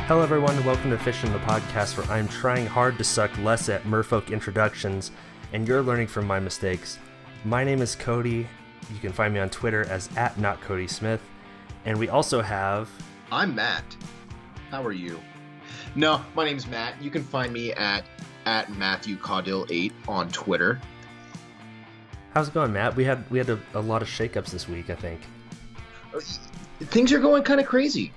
Hello everyone and welcome to Fishin, the podcast where I'm trying hard to suck less at Merfolk introductions and you're learning from my mistakes. My name is Kody. You can find me on Twitter as @NotCodySmith. And we also have... I'm Matt. How are you? No, my name's Matt. You can find me at MatthewCaudill8 on Twitter. How's it going, Matt? We had a lot of shakeups this week, I think. Things are going kind of crazy.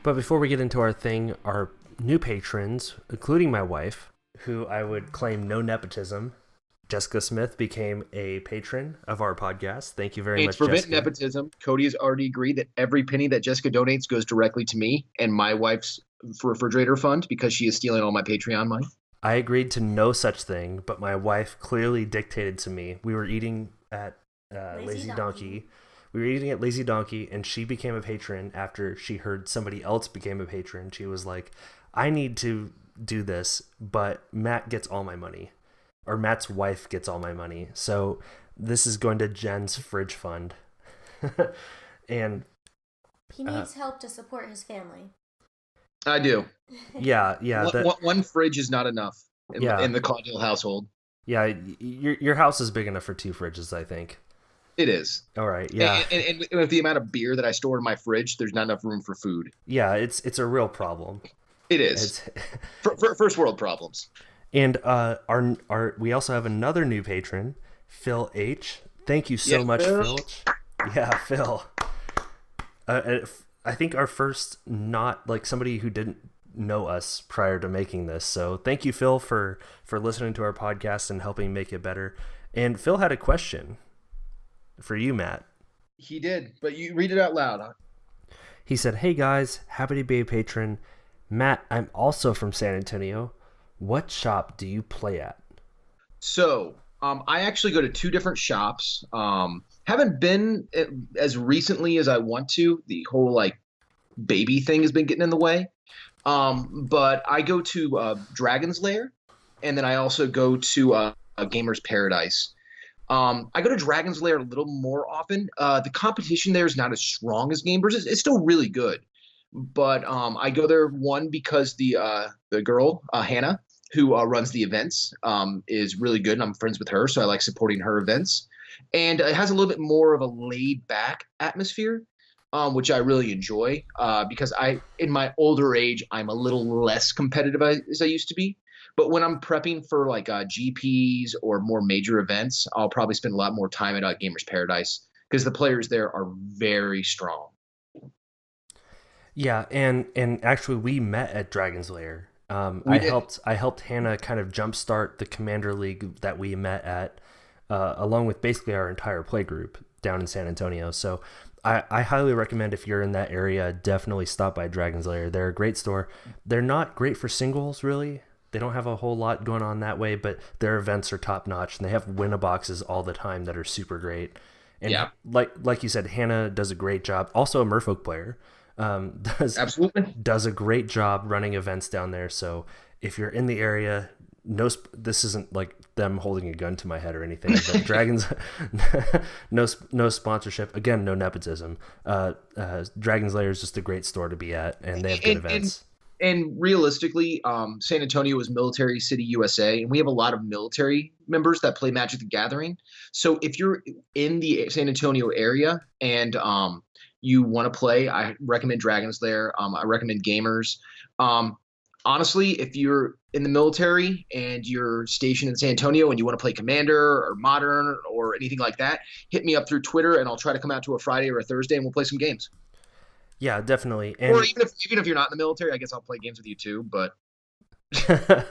But before we get into our thing, our new patrons, including my wife, who I would claim no nepotism, Jessica Smith, became a patron of our podcast. Thank you very much, Jessica. To prevent nepotism, Kody has already agreed that every penny that Jessica donates goes directly to me and my wife's refrigerator fund because she is stealing all my Patreon money. I agreed to no such thing, but my wife clearly dictated to me. We were eating at Lazy Donkey. We were eating at Lazy Donkey, and she became a patron after she heard somebody else became a patron. She was like, I need to do this, but Matt gets all my money. Or Matt's wife gets all my money. So this is going to Jen's fridge fund. And he needs help to support his family. I do. Yeah. One fridge is not enough in the Caudill household. Yeah, your house is big enough for 2 fridges, I think. It is. All right, yeah. And with the amount of beer that I store in my fridge, there's not enough room for food. Yeah, it's a real problem. It is. First world problems. And we also have another new patron, Phil H. Thank you so much, Phil. Yeah, Phil. I think our first not like somebody who didn't know us prior to making this. So thank you, Phil, for listening to our podcast and helping make it better. And Phil had a question for you, Matt. He did, but you read it out loud. Huh? He said, "Hey guys, happy to be a patron. Matt, I'm also from San Antonio. What shop do you play at?" So, I actually go to 2 different shops. Haven't been as recently as I want to. The whole baby thing has been getting in the way. But I go to Dragon's Lair, and then I also go to Gamer's Paradise. I go to Dragon's Lair a little more often. The competition there is not as strong as Gamers. It's still really good. But I go there, one, because the girl, Hannah, who runs the events, is really good, and I'm friends with her, so I like supporting her events. And it has a little bit more of a laid-back atmosphere, which I really enjoy, because in my older age, I'm a little less competitive as I used to be. But when I'm prepping for GPs or more major events, I'll probably spend a lot more time at Gamer's Paradise because the players there are very strong. Yeah, and actually we met at Dragon's Lair. I helped Hannah kind of jumpstart the Commander League that we met at, along with basically our entire play group down in San Antonio. So I highly recommend, if you're in that area, definitely stop by Dragon's Lair. They're a great store. They're not great for singles, really. They don't have a whole lot going on that way, but their events are top notch, and they have win-a-boxes all the time that are super great. And yeah, like you said, Hannah does a great job. Also a Merfolk player. Does a great job running events down there. So if you're in the area, this isn't like them holding a gun to my head or anything, but Dragons, no sponsorship, again, no nepotism. Dragon's Lair is just a great store to be at, and they have good events. And realistically, San Antonio is Military City, USA, and we have a lot of military members that play Magic the Gathering. So if you're in the San Antonio area and you want to play, I recommend Dragon's Lair. I recommend Gamers. Honestly, if you're in the military and you're stationed in San Antonio and you want to play Commander or Modern or anything like that, hit me up through Twitter and I'll try to come out to a Friday or a Thursday and we'll play some games. Yeah, definitely. And or even if you're not in the military, I guess I'll play games with you too. But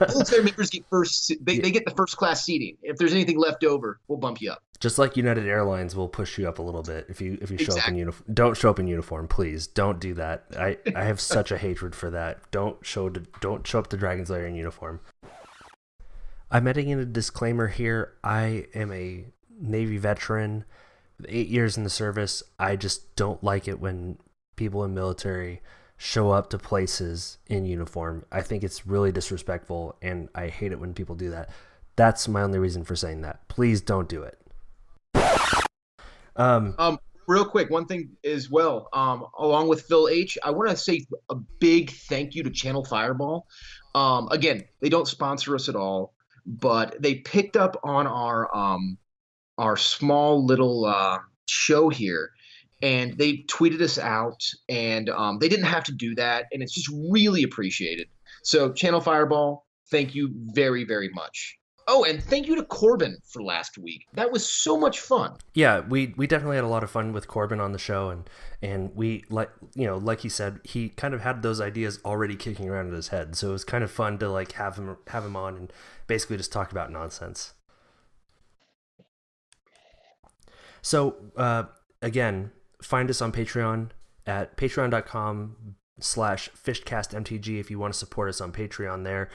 military members get they get the first class seating. If there's anything left over, we'll bump you up. Just like United Airlines will push you up a little bit if you show up in uniform. Don't show up in uniform, please. Don't do that. I have such a hatred for that. Don't show up to Dragon's Lair in uniform. I'm adding in a disclaimer here. I am a Navy veteran with 8 years in the service. I just don't like it when people in military show up to places in uniform. I think it's really disrespectful, and I hate it when people do that. That's my only reason for saying that. Please don't do it. Real real quick, one thing as well, along with Phil H, I want to say a big thank you to Channel Fireball. Again, they don't sponsor us at all, but they picked up on our small little show here, and they tweeted us out, and they didn't have to do that, and it's just really appreciated. So, Channel Fireball, thank you very, very much. Oh, and thank you to Corbin for last week. That was so much fun. Yeah, we definitely had a lot of fun with Corbin on the show, and we like he said, he kind of had those ideas already kicking around in his head, so it was kind of fun to like have him on and basically just talk about nonsense. So again, find us on Patreon at patreon.com/fishcastmtg if you want to support us on Patreon there.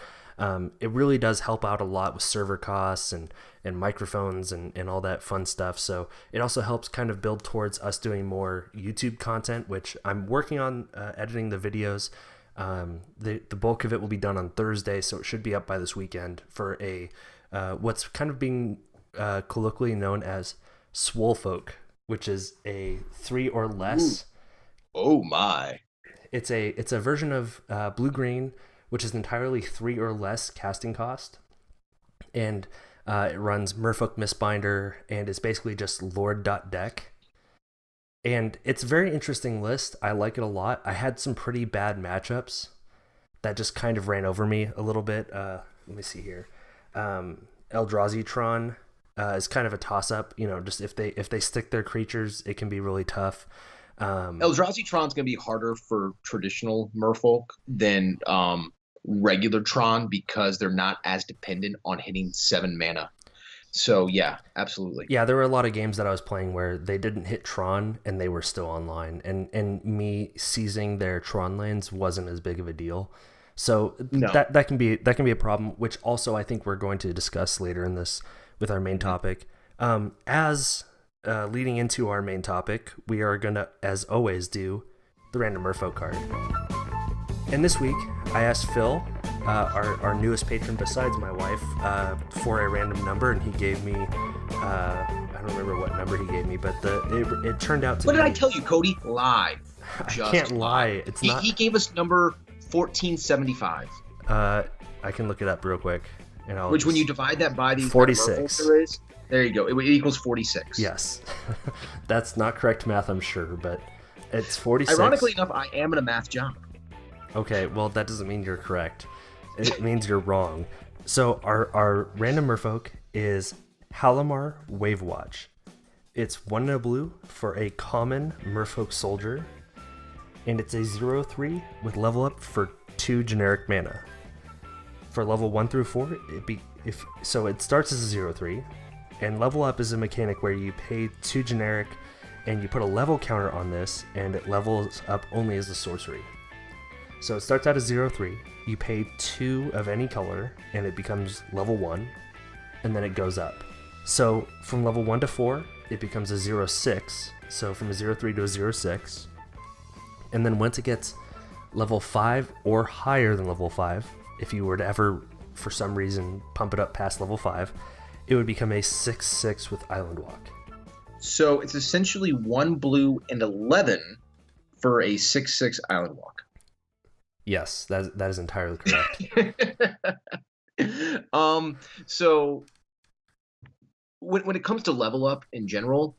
It really does help out a lot with server costs and microphones and all that fun stuff. So it also helps kind of build towards us doing more YouTube content, which I'm working on editing the videos. The bulk of it will be done on Thursday, so it should be up by this weekend for a what's kind of being colloquially known as Swolefolk, which is a 3 or less. Ooh. Oh my! It's a version of Blue Green, which is entirely 3 or less casting cost, and it runs Merfolk Mistbinder and is basically just Lord.deck. And it's a very interesting list. I like it a lot. I had some pretty bad matchups that just kind of ran over me a little bit. Let me see here. Eldrazi is kind of a toss-up. Just if they stick their creatures, it can be really tough. Eldrazi Tron's going to be harder for traditional Merfolk than regular Tron because they're not as dependent on hitting 7 mana. So yeah, absolutely. Yeah, there were a lot of games that I was playing where they didn't hit Tron and they were still online, and me seizing their Tron lands wasn't as big of a deal. So No. that can be a problem, which also I think we're going to discuss later in this with our main topic. As leading into our main topic, we are gonna, as always, do the random Merfolk card. And this week, I asked Phil, our newest patron besides my wife, for a random number, and he gave me, I don't remember what number he gave me, but it turned out to be... What did I tell you, Kody? Lie. I can't lie. It's not... He gave us number 1475. I can look it up real quick. Which, when you divide that by the 46. There you go. It equals 46. Yes. That's not correct math, I'm sure, but it's 46. Ironically enough, I am in a math job. Okay, well, that doesn't mean you're correct. It means you're wrong. So our random Merfolk is Halimar Wavewatch. It's 1 and a blue for a common Merfolk soldier, and it's a 0/3 with level up for 2 generic mana. For level 1 through 4, it starts as a 0/3, and level up is a mechanic where you pay 2 generic, and you put a level counter on this, and it levels up only as a sorcery. So it starts out as 0/3, you pay 2 of any color, and it becomes level 1, and then it goes up. So from level 1 to 4, it becomes a 0/6, so from a 0/3 to a 0/6, and then once it gets level 5 or higher than level 5, if you were to ever, for some reason, pump it up past level 5, it would become a 6/6 with Island Walk. So it's essentially 1 blue and 11 for a 6/6 Island Walk. Yes, that is entirely correct. So when it comes to level up in general,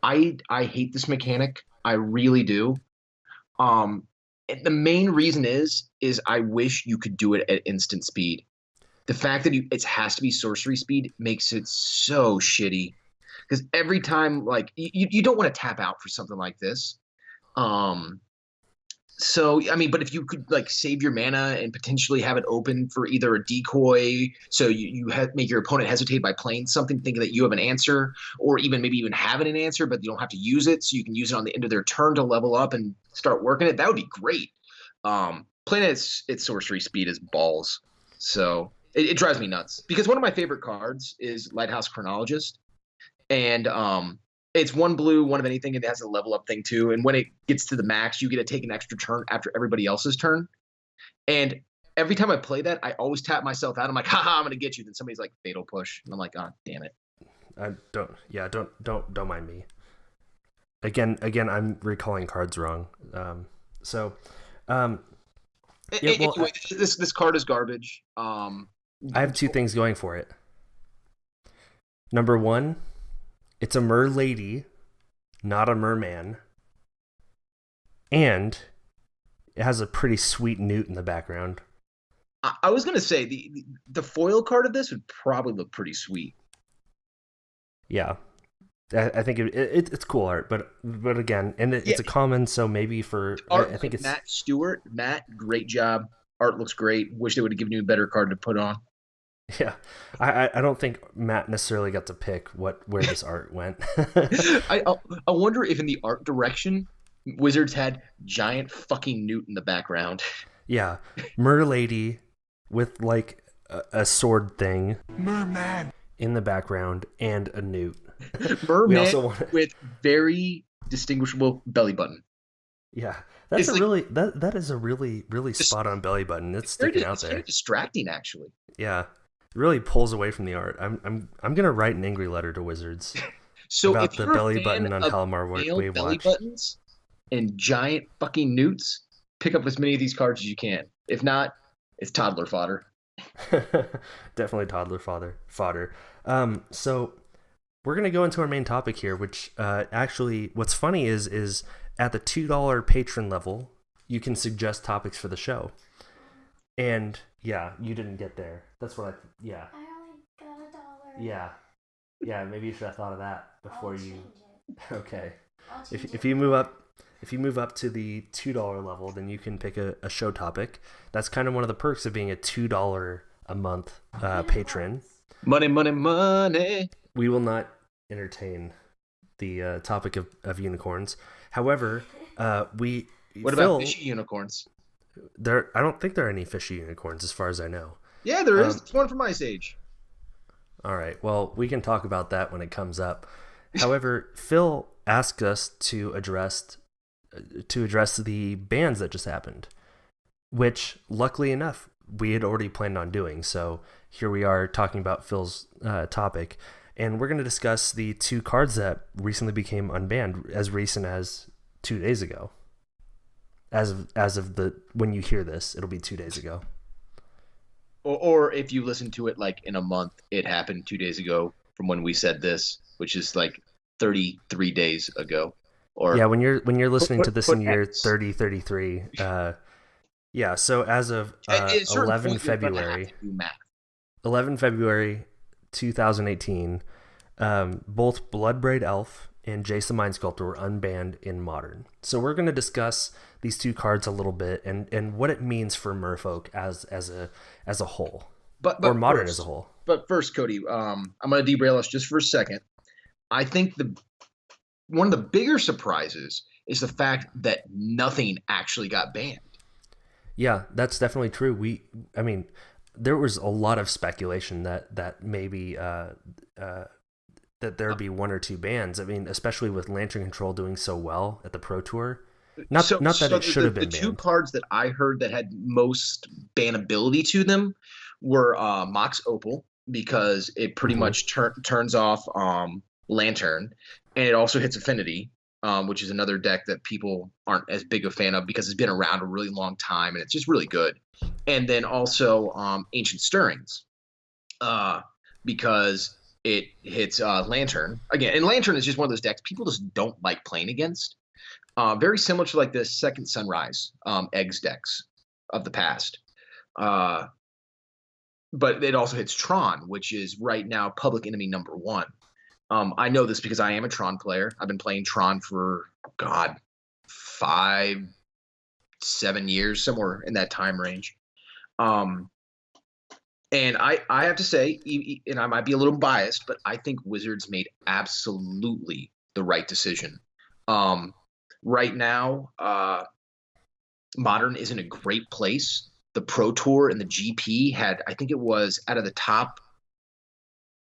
I hate this mechanic. I really do. The main reason is I wish you could do it at instant speed. The fact that it has to be sorcery speed makes it so shitty. Because every time, like, you don't want to tap out for something like this. So, I mean, but if you could, like, save your mana and potentially have it open for either a decoy, so you make your opponent hesitate by playing something, thinking that you have an answer, or maybe even having an answer, but you don't have to use it, so you can use it on the end of their turn to level up and start working it, that would be great. Playing at its sorcery speed is balls. So, it drives me nuts. Because one of my favorite cards is Lighthouse Chronologist, and it's 1 blue, 1 of anything, and it has a level up thing too. And when it gets to the max, you get to take an extra turn after everybody else's turn. And every time I play that, I always tap myself out. I'm like, haha, I'm gonna get you. Then somebody's like, fatal push, and I'm like, oh, damn it. Don't mind me. Again, I'm recalling cards wrong. So, um, yeah. Well, Anyway, this card is garbage. I have two things going for it. Number one, it's a mer lady, not a merman, and it has a pretty sweet newt in the background. I was gonna say the foil card of this would probably look pretty sweet. Yeah, I think it's cool art, but again, and it's a common, so maybe for art, I think it's Matt Stewart. Matt, great job. Art looks great. Wish they would have given you a better card to put on. Yeah, I don't think Matt necessarily got to pick where this art went. I wonder if in the art direction, Wizards had giant fucking newt in the background. Yeah, mer lady with like a sword thing, merman in the background, and a newt. Merman with very distinguishable belly button. Yeah, that's that is a really spot on belly button. It's sticking out there. It's very distracting, actually. Yeah, it really pulls away from the art. I'm gonna write an angry letter to Wizards about the belly button on Palomar Wave belly Watch. Buttons and giant fucking newts. Pick up as many of these cards as you can. If not, it's toddler fodder. Definitely toddler fodder. So we're gonna go into our main topic here, which actually, what's funny is at the $2 patron level, you can suggest topics for the show. And yeah, you didn't get there. That's what I only got $1. Yeah. Maybe you should have thought of that before you. Okay. If you move up to the $2 level, then you can pick a show topic. That's kind of one of the perks of being a $2 a month patron. Money. We will not entertain the topic of unicorns. However, What about fishy unicorns? I don't think there are any fishy unicorns, as far as I know. Yeah, there is. There's one from Ice Age. All right. Well, we can talk about that when it comes up. However, Phil asked us to address the bans that just happened, which, luckily enough, we had already planned on doing. So here we are talking about Phil's topic, and we're going to discuss the two cards that recently became unbanned as recent as 2 days ago. As of when you hear this, it'll be 2 days ago. Or if you listen to it like in a month, it happened 2 days ago from when we said this, which is like 33 days ago. Or yeah, when you're listening to this in year 3033, yeah. So as of 11 February 2018, both Bloodbraid Elf and Jace the Mind Sculptor were unbanned in Modern. So we're going to discuss these two cards a little bit and what it means for Merfolk as a whole, or Modern as a whole. But first, Kody, I'm going to derail us just for a second. I think one of the bigger surprises is the fact that nothing actually got banned. Yeah, that's definitely true. I mean, there was a lot of speculation that maybe that there'd be one or two bans. I mean, especially with Lantern Control doing so well at the Pro Tour. Not that it should have been banned. The two cards that I heard that had most bannability to them were Mox Opal, because it pretty much turns off Lantern, and it also hits Affinity, which is another deck that people aren't as big a fan of because it's been around a really long time and it's just really good. And then also Ancient Stirrings, because it hits Lantern again, and Lantern is just one of those decks people just don't like playing against. Very similar to like the Second Sunrise Eggs decks of the past. But it also hits Tron, which is right now public enemy number one. I know this because I am a Tron player. I've been playing Tron for, 5-7 years, somewhere in that time range. And I have to say, and I might be a little biased, but I think Wizards made absolutely the right decision. Right now, Modern is in a great place. The Pro Tour and the GP had, I think it was out of the top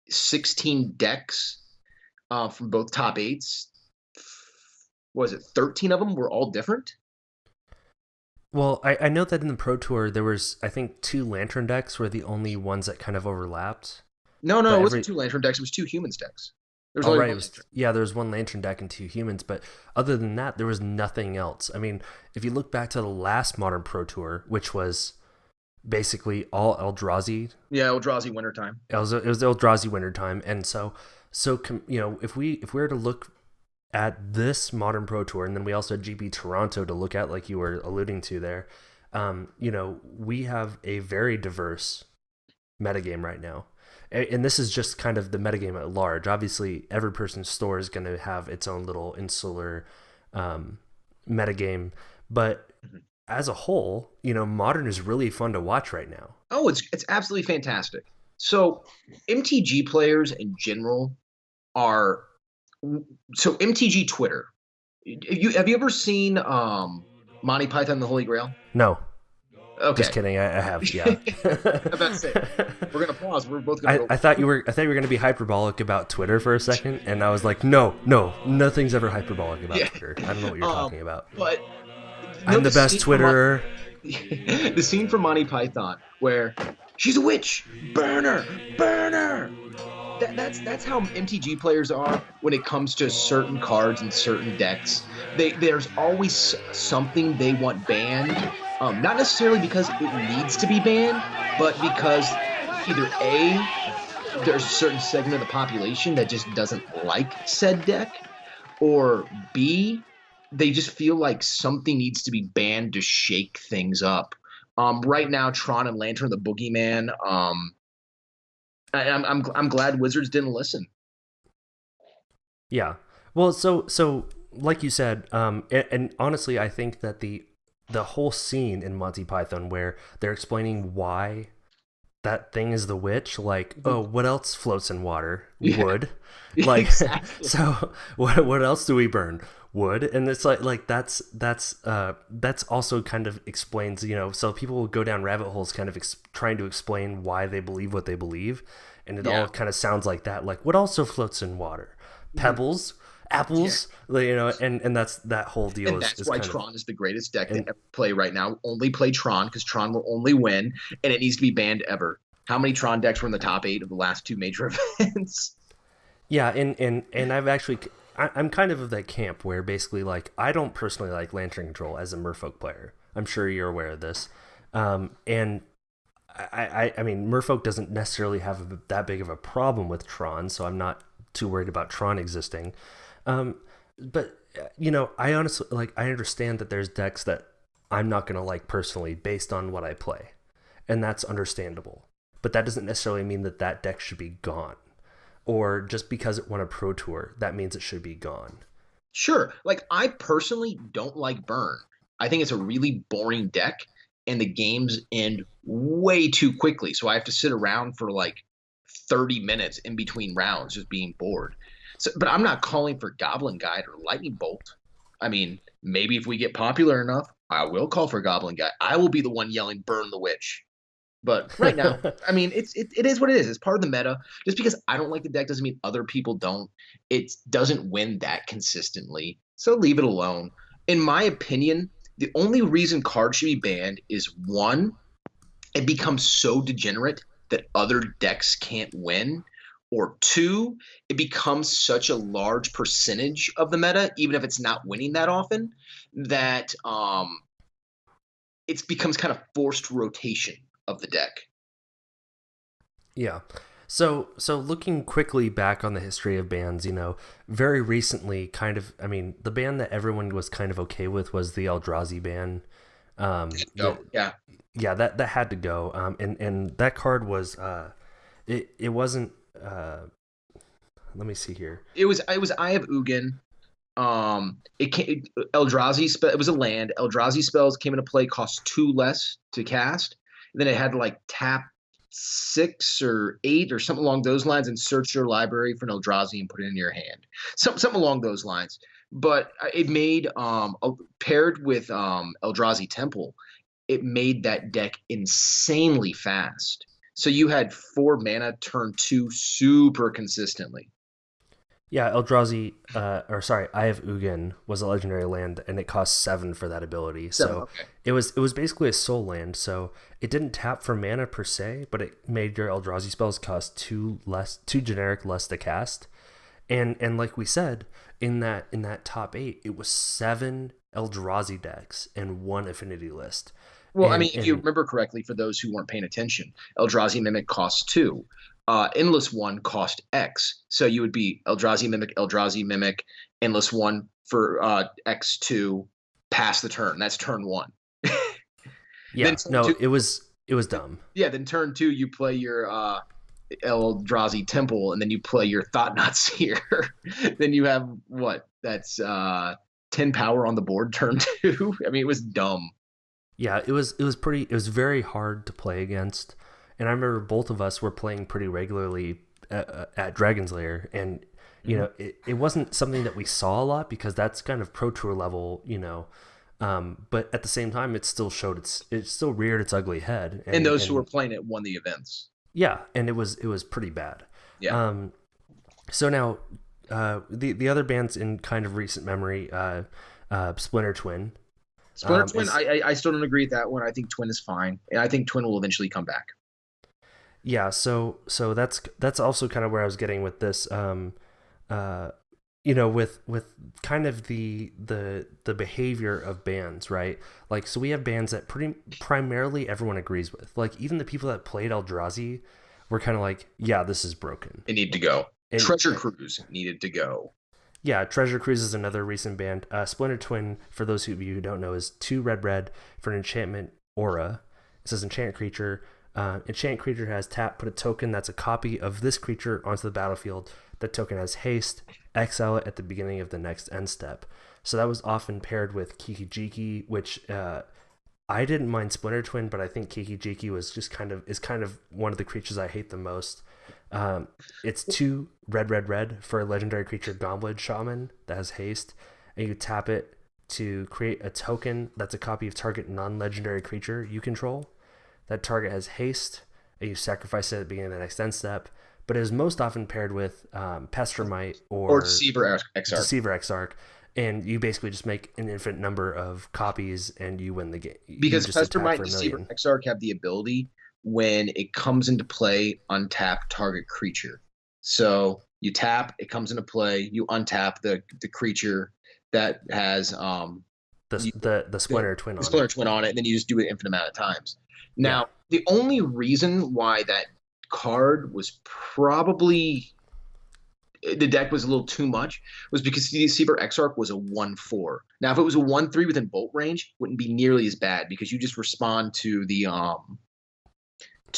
16 decks from both top eights, was it 13 of them were all different? Well, I know that in the Pro Tour there was, I think, 2 Lantern decks were the only ones that kind of overlapped. No, it wasn't 2 Lantern decks. It was 2 Humans decks. There's Oh, only right. one lantern. There was one lantern deck and 2 humans, but other than that, there was nothing else. I mean, if you look back to the last Modern Pro Tour, which was basically all Eldrazi. Yeah, Eldrazi Wintertime. It was Eldrazi Wintertime, and if we were to look at this Modern Pro Tour, and then we also had GB Toronto to look at, like you were alluding to there, we have a very diverse metagame right now. And this is just kind of the metagame at large. Obviously, every person's store is going to have its own little insular metagame, but as a whole, Modern is really fun to watch right now. Oh, it's absolutely fantastic. So MTG players in general are MTG Twitter. Have you ever seen Monty Python and the Holy Grail? No. Okay. Just kidding. I have. Yeah. I'm about to say we're gonna pause. We're both gonna. I thought you were gonna be hyperbolic about Twitter for a second, and I was like, no, nothing's ever hyperbolic about Twitter. I don't know what you're talking about. But I'm the best Twitterer. The scene from Monty Python where she's a witch, burn her. That's how MTG players are when it comes to certain cards and certain decks. There's always something they want banned, not necessarily because it needs to be banned, but because either A, there's a certain segment of the population that just doesn't like said deck, or B, they just feel like something needs to be banned to shake things up. Right now, Tron and Lantern the Boogeyman. I'm glad Wizards didn't listen. Yeah. Well, so like you said, and honestly, I think that the whole scene in Monty Python where they're explaining why that thing is the witch, like, oh, what else floats in water? Wood. Like, exactly. So what else do we burn? Wood. And it's like that's also kind of explains, so people will go down rabbit holes kind of trying to explain why they believe what they believe, and it all kind of sounds like that, like, what also floats in water? Pebbles, apples, and that's that whole deal. And that's why Tron is the greatest deck to ever play right now. Only play Tron because Tron will only win, and it needs to be banned ever. How many Tron decks were in the top 8 of the last 2 major events? Yeah, and I've actually, I'm kind of that camp where basically, like, I don't personally like Lantern Control as a Merfolk player. I'm sure you're aware of this. And I mean, Merfolk doesn't necessarily have that big of a problem with Tron, so I'm not too worried about Tron existing. But, I honestly, like, I understand that there's decks that I'm not going to like personally based on what I play. And that's understandable. But that doesn't necessarily mean that deck should be gone. Or just because it won a Pro Tour, that means it should be gone. Sure. Like, I personally don't like Burn. I think it's a really boring deck, and the games end way too quickly. So I have to sit around for like 30 minutes in between rounds just being bored. So, but I'm not calling for Goblin Guide or Lightning Bolt. I mean, maybe if we get popular enough, I will call for Goblin Guide. I will be the one yelling, burn the witch. But right now, I mean, it is what it is. It's part of the meta. Just because I don't like the deck doesn't mean other people don't. It doesn't win that consistently. So leave it alone. In my opinion, the only reason cards should be banned is, one, it becomes so degenerate that other decks can't win. Or two, it becomes such a large percentage of the meta, even if it's not winning that often, that it becomes kind of forced rotation of the deck. Yeah. So looking quickly back on the history of bans, very recently, kind of, I mean, the ban that everyone was kind of okay with was the Eldrazi ban. Yeah, that had to go. And that card was, it wasn't, let me see here. It was Eye of Ugin. Eldrazi it was a land. Eldrazi spells came into play, cost 2 less to cast. Then it had to like tap 6 or 8 or something along those lines and search your library for an Eldrazi and put it in your hand. Something along those lines. But it made paired with Eldrazi Temple, it made that deck insanely fast. So you had 4 mana turn 2 super consistently. Yeah, Eldrazi, Eye of Ugin was a legendary land, and it cost 7 for that ability. Okay. It was basically a soul land, so it didn't tap for mana per se, but it made your Eldrazi spells cost 2 generic less to cast. And like we said, in that top 8, it was 7 Eldrazi decks and 1 affinity list. Well, I mean, if you And remember correctly, for those who weren't paying attention, Eldrazi Mimic costs 2. Endless One cost X. So you would be Eldrazi Mimic, Endless One for X2, pass the turn. That's turn 1. yeah, Then turn no, 2, it was dumb. yeah, then turn 2, you play your Eldrazi Temple, and then you play your Thought-Knot Seer. Then you have what? That's 10 power on the board turn 2. I mean, it was dumb. Yeah, it was very hard to play against. And I remember both of us were playing pretty regularly at Dragon's Lair, and it wasn't something that we saw a lot because that's kind of pro tour level, but at the same time, it still reared its ugly head. And those who were playing it won the events. Yeah, and it was pretty bad. Yeah. So now, the other bands in kind of recent memory, Splinter Twin. Splinter Twin, I still don't agree with that one. I think Twin is fine, and I think Twin will eventually come back. Yeah, so that's also kind of where I was getting with this. With kind of the behavior of bands, right? Like, so we have bands that primarily everyone agrees with. Like, even the people that played Eldrazi were kind of like, yeah, this is broken. It needed to go. Treasure Cruise needed to go. Yeah, Treasure Cruise is another recent band. Splinter Twin, for those of you who don't know, is 2 red for an enchantment aura. It says enchant creature. Enchant creature has tap, put a token that's a copy of this creature onto the battlefield. That token has haste, exile it at the beginning of the next end step. So that was often paired with Kiki Jiki, which I didn't mind Splinter Twin, but I think Kiki Jiki is kind of one of the creatures I hate the most. It's 2 red for a legendary creature Goblet Shaman that has haste, and you tap it to create a token that's a copy of target non-legendary creature you control. That target has haste, and you sacrifice it at the beginning of the next end step. But it is most often paired with Pestermite or Deceiver Exarch, and you basically just make an infinite number of copies, and you win the game. Because Pestermite and Deceiver Exarch have the ability, when it comes into play, untap target creature. So you tap, it comes into play, you untap the creature that has the Splinter Twin on it. The Splinter Twin on it, and then you just do it an infinite amount of times. Now, the only reason why that card was probably the deck was a little too much was because the Deceiver Exarch was a 1/4. Now, if it was a 1/3 within bolt range, it wouldn't be nearly as bad because you just respond to the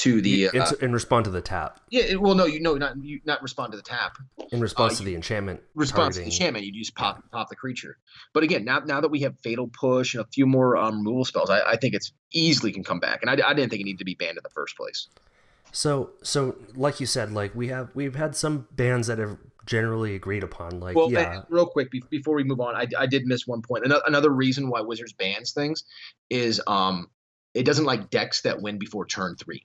and respond to the tap. Yeah, well, not respond to the tap. In response to the enchantment. Response to the enchantment, you just pop the creature. But again, now that we have Fatal Push and a few more removal spells, I think it's easily can come back. And I didn't think it needed to be banned in the first place. So like you said, like we've had some bands that have generally agreed upon. Like, well, yeah. Real quick before we move on, I did miss one point. Another reason why Wizards bans things is it doesn't like decks that win before turn 3.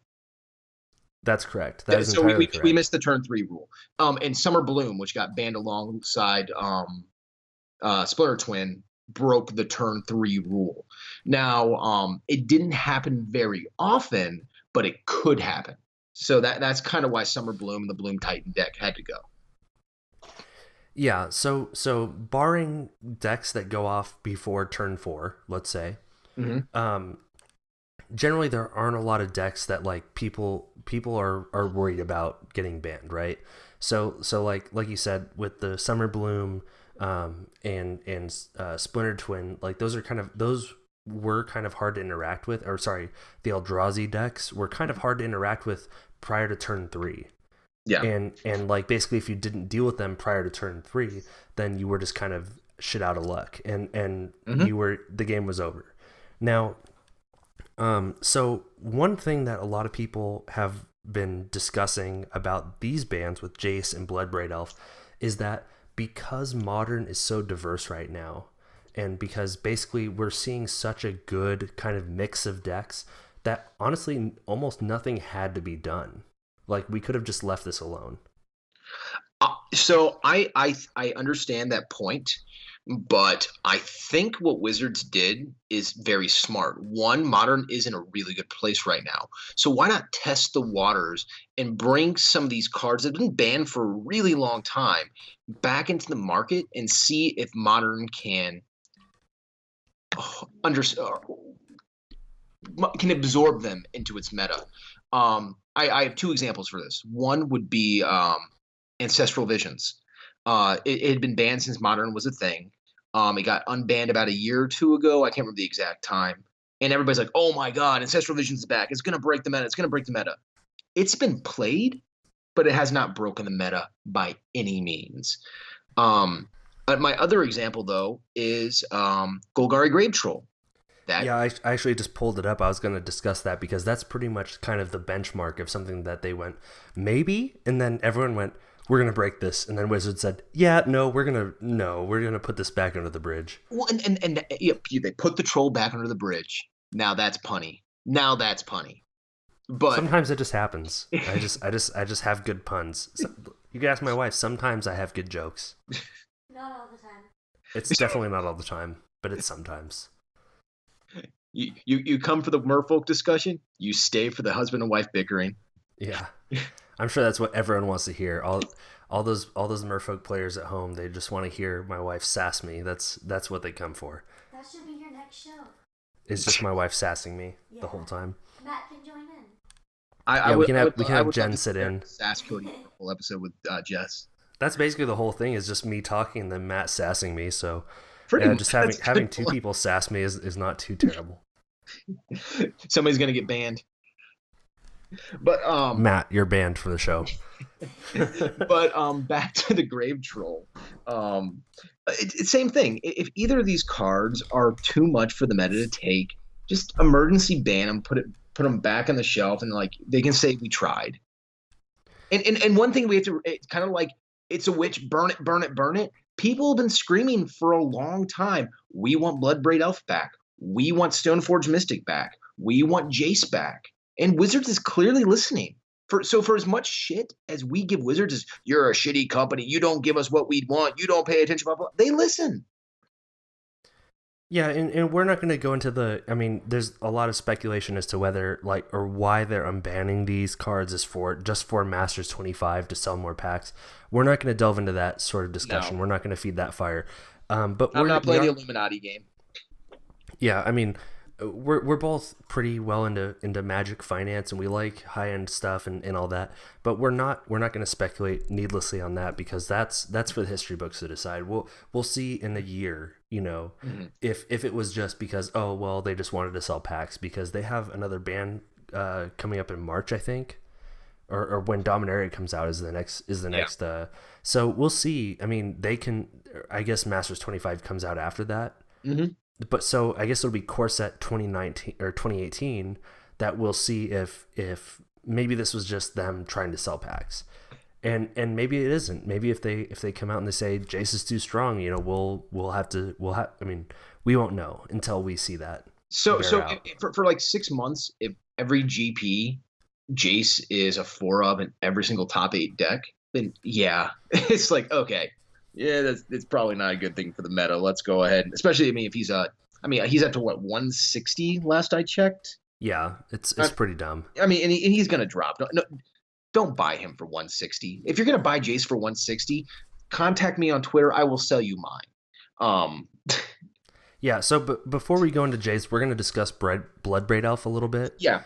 That's correct. So we missed the turn 3 rule. And Summer Bloom, which got banned alongside Splinter Twin, broke the turn 3 rule. Now, it didn't happen very often, but it could happen. So that's kind of why Summer Bloom and the Bloom Titan deck had to go. Yeah, so barring decks that go off before turn 4, let's say, generally there aren't a lot of decks that like people are worried about getting banned, right? So like you said, with the Summer Bloom and Splinter Twin, like those were kind of hard to interact with, or sorry, the Eldrazi decks were kind of hard to interact with prior to turn 3. Yeah. And like basically if you didn't deal with them prior to turn 3, then you were just kind of shit out of luck, and the game was over. Now, so one thing that a lot of people have been discussing about these bans with Jace and Bloodbraid Elf is that because Modern is so diverse right now, and because basically we're seeing such a good kind of mix of decks, that honestly almost nothing had to be done. Like, we could have just left this alone. So I understand that point, but I think what Wizards did is very smart. One, Modern is in a really good place right now. So why not test the waters and bring some of these cards that have been banned for a really long time back into the market and see if Modern can under can absorb them into its meta. I have two examples for this. One would be Ancestral Visions. It had been banned since Modern was a thing. It got unbanned about a year or two ago. I can't remember the exact time. And everybody's like, "Oh my God, Ancestral Visions is back! It's gonna break the meta. It's gonna break the meta." It's been played, but it has not broken the meta by any means. My other example though is Golgari Grave Troll. That Yeah, I actually just pulled it up. I was going to discuss that because that's pretty much kind of the benchmark of something that they went, maybe, and then everyone went, we're going to break this. And then Wizard said, yeah, no, we're going to put this back under the bridge. Well, and yeah, they put the troll back under the bridge. Now that's punny. Now that's punny. But sometimes it just happens. I just have good puns. So, you can ask my wife. Sometimes I have good jokes. Not all the time. It's definitely not all the time, but it's sometimes. you come for the Merfolk discussion. You stay for the husband and wife bickering. Yeah, I'm sure that's what everyone wants to hear. All those Merfolk players at home, they just want to hear my wife sass me. That's what they come for. That should be your next show. It's just my wife sassing me the whole time. Matt can join in. We can have Jen sit in. Sass Kody whole episode with Jess. That's basically the whole thing. Is just me talking and then Matt sassing me. So just having two people sass me is not too terrible. Somebody's gonna get banned. But Matt, you're banned from the show. But back to the Grave Troll. Same thing. If either of these cards are too much for the meta to take, just emergency ban them, put them back on the shelf, and like they can say we tried. And one thing we have to kind of like, it's a witch, burn it, burn it, burn it. People have been screaming for a long time. We want Bloodbraid Elf back. We want Stoneforge Mystic back. We want Jace back. And Wizards is clearly listening. For as much shit as we give Wizards as you're a shitty company, you don't give us what we want, you don't pay attention, blah, blah, they listen. Yeah, and we're not going to go into there's a lot of speculation as to whether or why they're unbanning these cards is just for Masters 25 to sell more packs. We're not going to delve into that sort of discussion. No. We're not going to feed that fire. But I'm not playing the Illuminati game. Yeah, I mean, we're both pretty well into Magic finance, and we like high end stuff and all that. But we're not going to speculate needlessly on that because that's for the history books to decide. We'll see in a year, if it was just because they just wanted to sell packs, because they have another ban coming up in March, I think, or when Dominaria comes out is the next. So we'll see. I mean, I guess Masters 25 comes out after that. Mm-hmm. But so I guess it'll be Core Set 2019 or 2018 that we'll see if maybe this was just them trying to sell packs, and maybe it isn't. Maybe if they come out and they say Jace is too strong, we'll have. I mean, we won't know until we see that. So for like 6 months, if every GP Jace is a 4 of in every single top 8 deck, then yeah, it's like okay. Yeah, that's probably not a good thing for the meta. Let's go ahead, especially if he's he's up to what 160 last I checked. Yeah, it's pretty dumb. I mean, and he's gonna drop. No, don't buy him for 160. If you're gonna buy Jace for 160, contact me on Twitter. I will sell you mine. Yeah. So, before we go into Jace, we're gonna discuss Bloodbraid Elf a little bit. Yeah.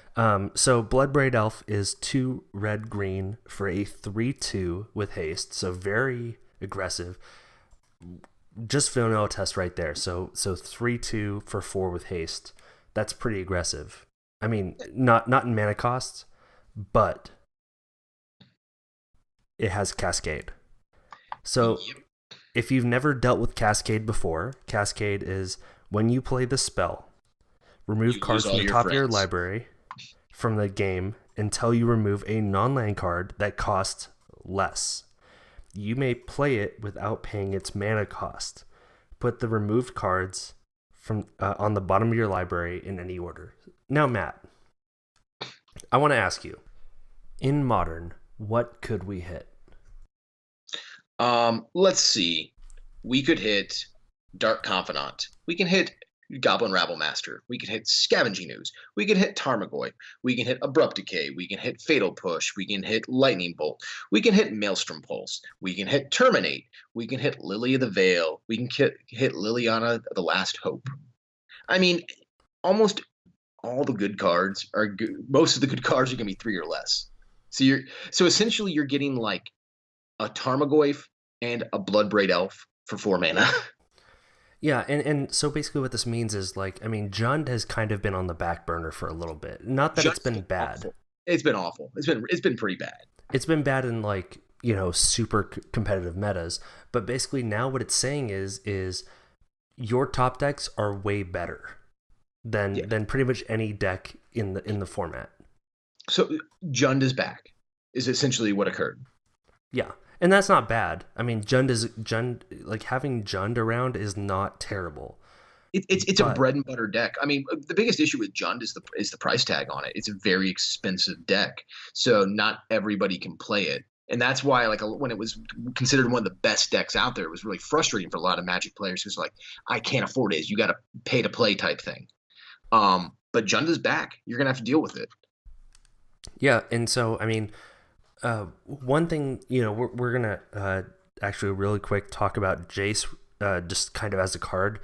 So Bloodbraid Elf is 2 red-green for a 3/2 with haste. So very aggressive. Just vanilla test right there. So 3/2 for 4 with haste. That's pretty aggressive. I mean, not in mana costs, but it has Cascade. So if you've never dealt with Cascade before, Cascade is when you play the spell, remove cards from the top of your library from the game until you remove a non-land card that costs less. You may play it without paying its mana cost. Put the removed cards from on the bottom of your library in any order. Now, Matt, I want to ask you, in Modern, what could we hit? Let's see. We could hit Dark Confidant. We can hit Goblin Rabble Master. We can hit Scavenging Ooze. We can hit Tarmogoyf. We can hit Abrupt Decay. We can hit Fatal Push. We can hit Lightning Bolt. We can hit Maelstrom Pulse. We can hit Terminate. We can hit Lily of the Veil. We can hit Liliana the Last Hope. I mean, almost all the good cards are good. Most of the good cards are going to be 3 or less. So essentially you're getting like a Tarmogoyf and a Bloodbraid Elf for 4 mana. Yeah, and so basically what this means is like, I mean, Jund has kind of been on the back burner for a little bit. Not that it's been bad. Awful. It's been awful. It's been pretty bad. It's been bad in like, super competitive metas, but basically now what it's saying is your top decks are way better than pretty much any deck in the format. So Jund is back. Is essentially what occurred. Yeah. And that's not bad. I mean, Jund like having Jund around is not terrible. It's a bread and butter deck. I mean, the biggest issue with Jund is the price tag on it. It's a very expensive deck, so not everybody can play it, and that's why like when it was considered one of the best decks out there, it was really frustrating for a lot of Magic players who's like, I can't afford it. You got to pay to play type thing. But Jund is back. You're gonna have to deal with it. Yeah, and so I mean. One thing, we're gonna actually really quick talk about Jace, just kind of as a card,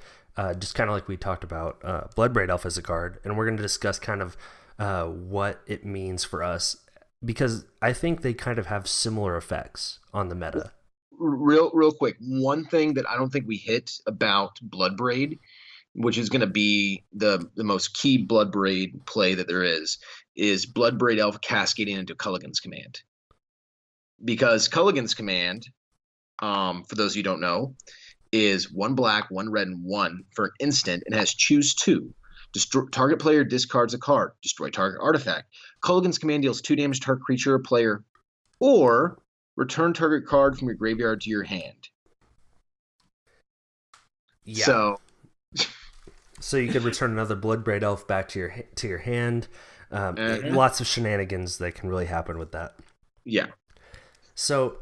just kind of like we talked about Bloodbraid Elf as a card, and we're gonna discuss kind of what it means for us because I think they kind of have similar effects on the meta. Real quick, one thing that I don't think we hit about Bloodbraid, which is going to be the most key Bloodbraid play that there is Bloodbraid Elf cascading into Culligan's Command. Because Culligan's Command, for those of you who don't know, is 1 black, 1 red, and 1 for an instant, and has choose 2. Target player discards a card. Destroy target artifact. Culligan's Command deals 2 damage to target creature or player, or return target card from your graveyard to your hand. Yeah. So you could return another Bloodbraid Elf back to your hand. Lots of shenanigans that can really happen with that. Yeah. So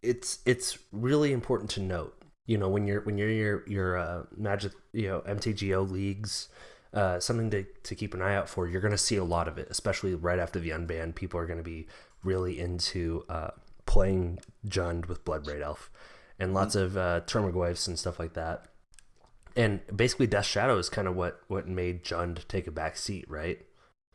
it's really important to note, when you're your Magic, MTGO leagues, something to keep an eye out for. You're going to see a lot of it, especially right after the unban. People are going to be really into playing Jund with Bloodbraid Elf, and lots of Termogoyfs and stuff like that. And basically, Death Shadow is kind of what made Jund take a back seat, right?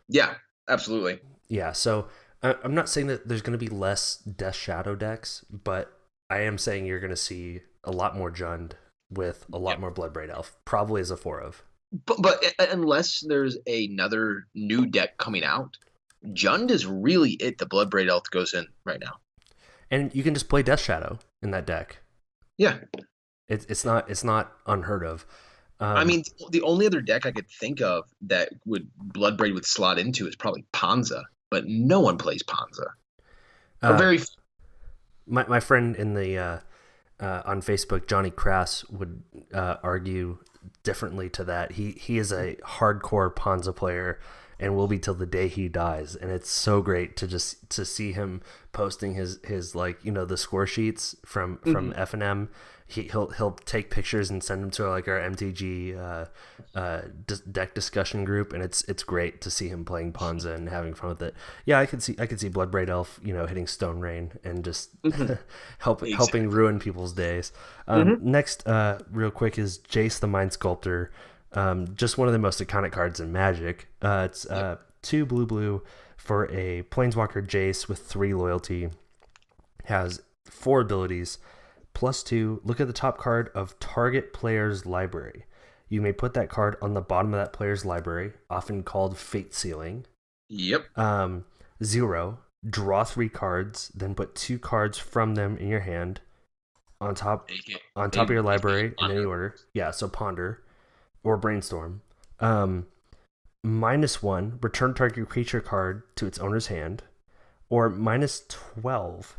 Yeah, absolutely. Yeah, so I'm not saying that there's going to be less Death Shadow decks, but I am saying you're going to see a lot more Jund with a lot more Bloodbraid Elf, probably as a 4 of. But unless there's another new deck coming out, Jund is really it the Bloodbraid Elf goes in right now. And you can just play Death Shadow in that deck. Yeah. It's not unheard of. I mean, the only other deck I could think of that Bloodbraid would slot into is probably Panza. But no one plays Panza. My friend in the on Facebook, Johnny Crass, would argue differently to that. He is a hardcore Panza player and will be till the day he dies. And it's so great to see him posting his like the score sheets from F&M. He'll take pictures and send them to like our MTG deck discussion group, and it's great to see him playing Panza and having fun with it. Yeah, I could see Bloodbraid Elf, hitting Stone Rain and just helping ruin people's days. Next, real quick, is Jace the Mind Sculptor. Just one of the most iconic cards in Magic. It's 2 blue for a Planeswalker Jace with 3 loyalty. Has 4 abilities. +2, look at the top card of target player's library. You may put that card on the bottom of that player's library, often called Fate Sealing. Yep. 0, draw 3 cards, then put 2 cards from them in your hand on top of your library in any order. Yeah, so Ponder or Brainstorm. -1, return target creature card to its owner's hand. Or -12,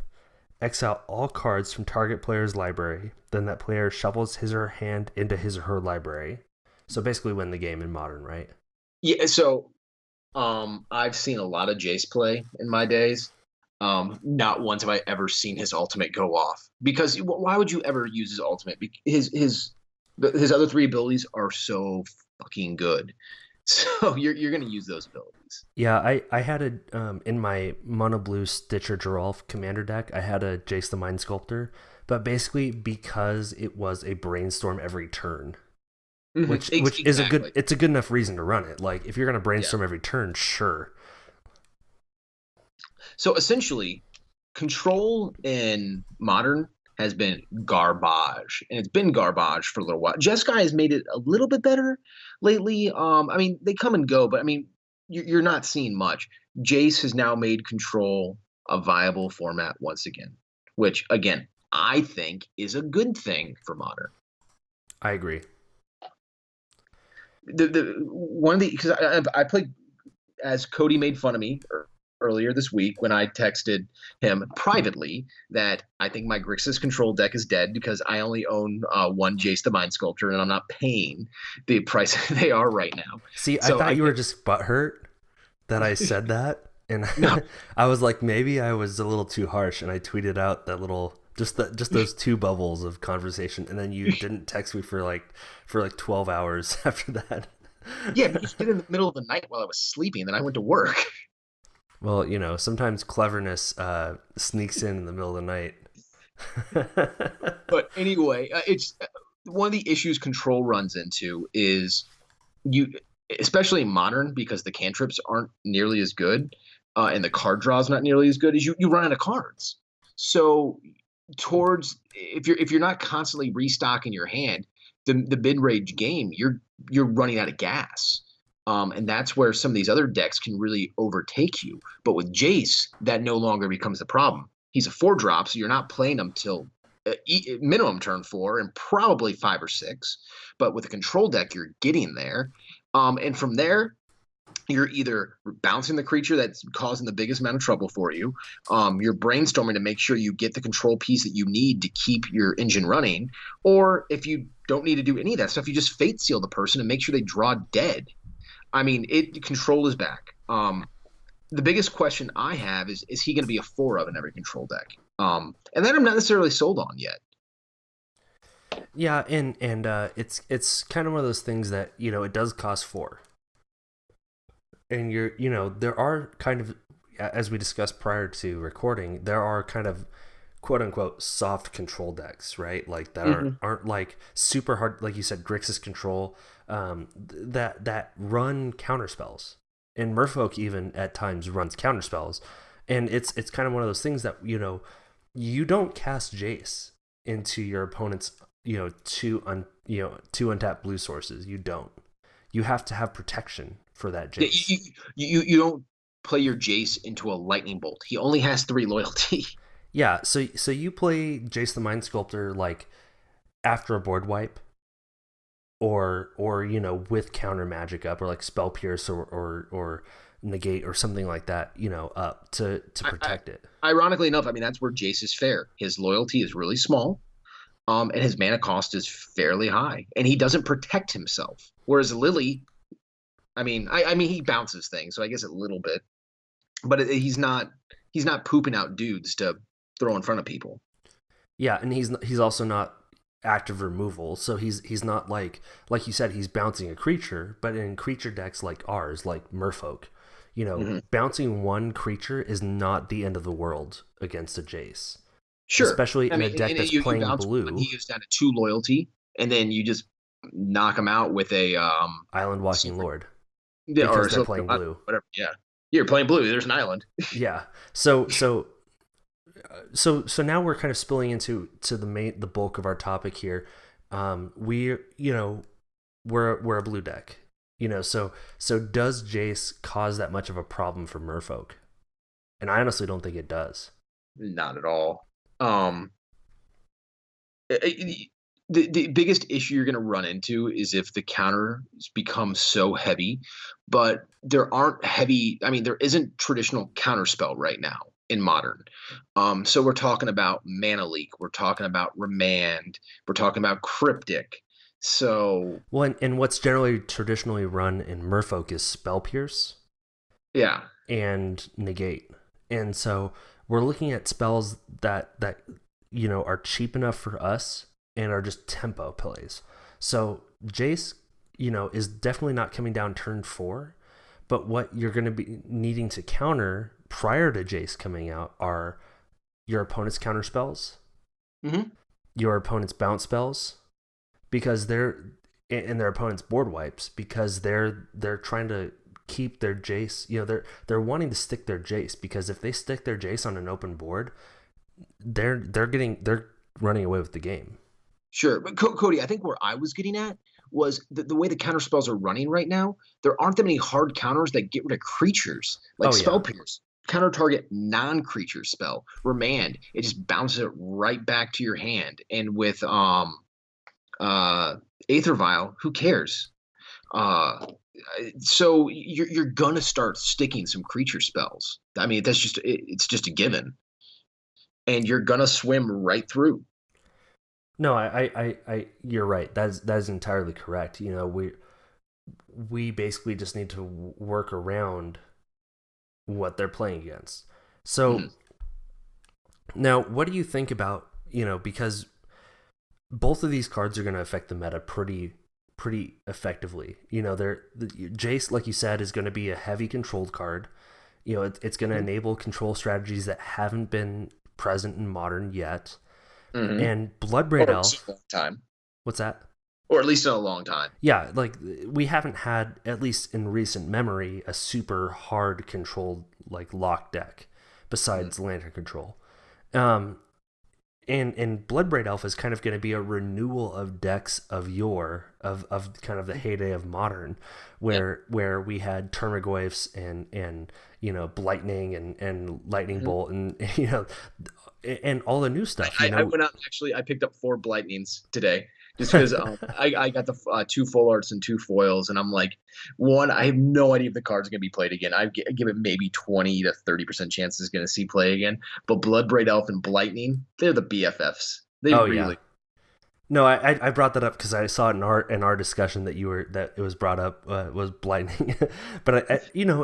exile all cards from target player's library. Then that player shuffles his or her hand into his or her library. So basically win the game in Modern, right? Yeah, so I've seen a lot of Jace play in my days. Not once have I ever seen his ultimate go off. Because why would you ever use his ultimate? His other three abilities are so fucking good. So you're gonna use those abilities. Yeah, I had a in my mono blue Stitcher Geralf commander deck, I had a Jace the Mind Sculptor, but basically because it was a brainstorm every turn, which is Exactly. it's a good enough reason to run it. Like if you're gonna Yeah. brainstorm every turn, sure. So essentially, control in modern has been garbage, and it's been garbage for a little while. Jeskai has made it a little bit better lately. I mean, they come and go, but I mean, you're not seeing much. Jace has now made control a viable format once again, which again I think is a good thing for modern. I agree. The one of the because I played as Kody made fun of me earlier this week when I texted him privately that I think my Grixis control deck is dead because I only own one Jace the Mind Sculptor and I'm not paying the price they are right now. See, I So thought you were just butthurt that I said that, and no, I was like, maybe I was a little too harsh, and I tweeted out that little just those two bubbles of conversation, and then you didn't text me for like 12 hours after that. yeah, because you did it in the middle of the night while I was sleeping, then I went to work. Well, sometimes cleverness sneaks in the middle of the night. But anyway, it's one of the issues control runs into is you, especially in modern, because the cantrips aren't nearly as good, and the card draw is not nearly as good as you run out of cards. So towards if you're not constantly restocking your hand, the mid range game, you're running out of gas. And that's where some of these other decks can really overtake you. But with Jace, that no longer becomes the problem. He's a 4-drop, so you're not playing him till minimum turn 4 and probably 5 or 6. But with a control deck, you're getting there. And from there, you're either bouncing the creature that's causing the biggest amount of trouble for you. You're brainstorming to make sure you get the control piece that you need to keep your engine running. Or if you don't need to do any of that stuff, you just fate seal the person and make sure they draw dead. I mean, control is back. The biggest question I have is he going to be a 4 of in every control deck? And that I'm not necessarily sold on yet. Yeah, and it's kind of one of those things that it does cost 4, and there are kind of, as we discussed prior to recording, there are kind of quote unquote soft control decks, right? Like that aren't like super hard, like you said, Grixis control, that run counter spells, and Merfolk even at times runs counter spells, and it's kind of one of those things that you don't cast Jace into your opponent's two untapped blue sources. You have to have protection for that Jace. You don't play your Jace into a lightning bolt. He only has 3 loyalty. Yeah, so you play Jace the Mind Sculptor like after a board wipe, or with counter magic up, or like Spell Pierce or negate or something like that, up to protect it. Ironically enough, I mean that's where Jace is fair. His loyalty is really small, and his mana cost is fairly high, and he doesn't protect himself. Whereas Lily, I mean he bounces things, so I guess a little bit, but he's not pooping out dudes to throw in front of people. Yeah, and he's also not active removal, so he's not like you said, he's bouncing a creature, but in creature decks like ours, like Merfolk, bouncing one creature is not the end of the world against a Jace. Sure. Especially in a deck that's playing blue. He goes down to 2 loyalty, and then you just knock him out with a Island Walking Lord. Yeah, because they're playing blue. Whatever. Yeah. You're playing blue. There's an island. Yeah. So now we're kind of spilling into the bulk of our topic here. We're a blue deck. So does Jace cause that much of a problem for Merfolk? And I honestly don't think it does. Not at all. The biggest issue you're going to run into is if the counters become so heavy, but there aren't heavy. I mean, there isn't traditional counterspell right now in modern. So we're talking about Mana Leak. We're talking about Remand. We're talking about Cryptic. So and what's generally traditionally run in Merfolk is Spell Pierce. Yeah. And Negate. And so we're looking at spells that are cheap enough for us and are just tempo plays. So Jace, is definitely not coming down turn 4, but what you're going to be needing to counter prior to Jace coming out are your opponent's counter spells, your opponent's bounce spells, because they're and their opponent's board wipes, because they're trying to keep their Jace. They're wanting to stick their Jace, because if they stick their Jace on an open board, they're running away with the game. Sure, but Kody, I think where I was getting at was the way the counter spells are running right now. There aren't that many hard counters that get rid of creatures, like Spell Pierce. Counter target non-creature spell. Remand, it just bounces it right back to your hand. And with Aether Vial, who cares? So you're gonna start sticking some creature spells. I mean, it's just a given, and you're gonna swim right through. No, I you're right. That is entirely correct. We basically just need to work around what they're playing against. So now, what do you think about, because both of these cards are going to affect the meta pretty effectively. Jace, like you said, is going to be a heavy controlled card. It's going to enable control strategies that haven't been present in Modern yet. And Bloodbraid Elf. A long time. What's that? Or at least in a long time. Yeah, like we haven't had, at least in recent memory, a super hard controlled lock deck besides Lantern Control. And Bloodbraid Elf is kind of going to be a renewal of decks of kind of the heyday of Modern, where we had Termagoyfs and Blightning and Lightning Bolt and all the new stuff. I went out and I picked up 4 Blightnings today, just because I got the 2 full arts and 2 foils, and I'm like, one, I have no idea if the card's going to be played again. I give it maybe 20 to 30% chance it's going to see play again. But Bloodbraid Elf and Blightning, they're the BFFs. They really. Yeah. No, I brought that up because I saw it in our discussion that it was brought up was Blightning, but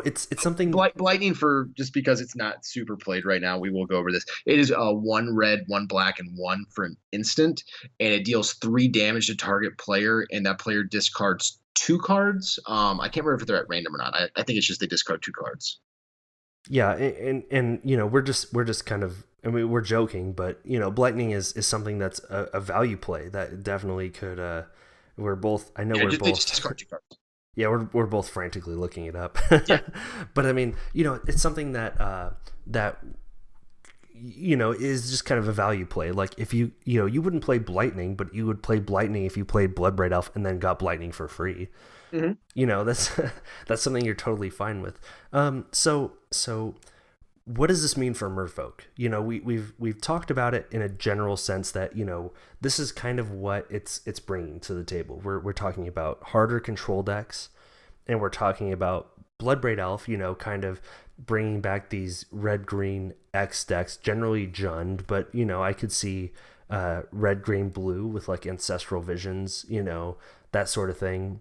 it's something Blightning, for just because it's not super played right now. We will go over this. It is 1 red, 1 black, and 1 for an instant, and it deals 3 damage to target player, and that player discards 2 cards. I can't remember if they're at random or not. I think it's just they discard 2 cards. Yeah, and we're just kind of, I mean, we're joking, but Blightning is something that's a value play that definitely could. We're both. I know we're both. Just discard 2 cards. Yeah, we're both frantically looking it up. Yeah. But I mean, it's something that is just kind of a value play. Like if you wouldn't play Blightning, but you would play Blightning if you played Bloodbraid Elf and then got Blightning for free. That's something you're totally fine with. So what does this mean for Merfolk? We've talked about it in a general sense that this is kind of what it's bringing to the table. We're talking about harder control decks, and we're talking about Bloodbraid Elf. Kind of bringing back these red green X decks, generally Jund, but I could see red green blue with Ancestral Visions, that sort of thing.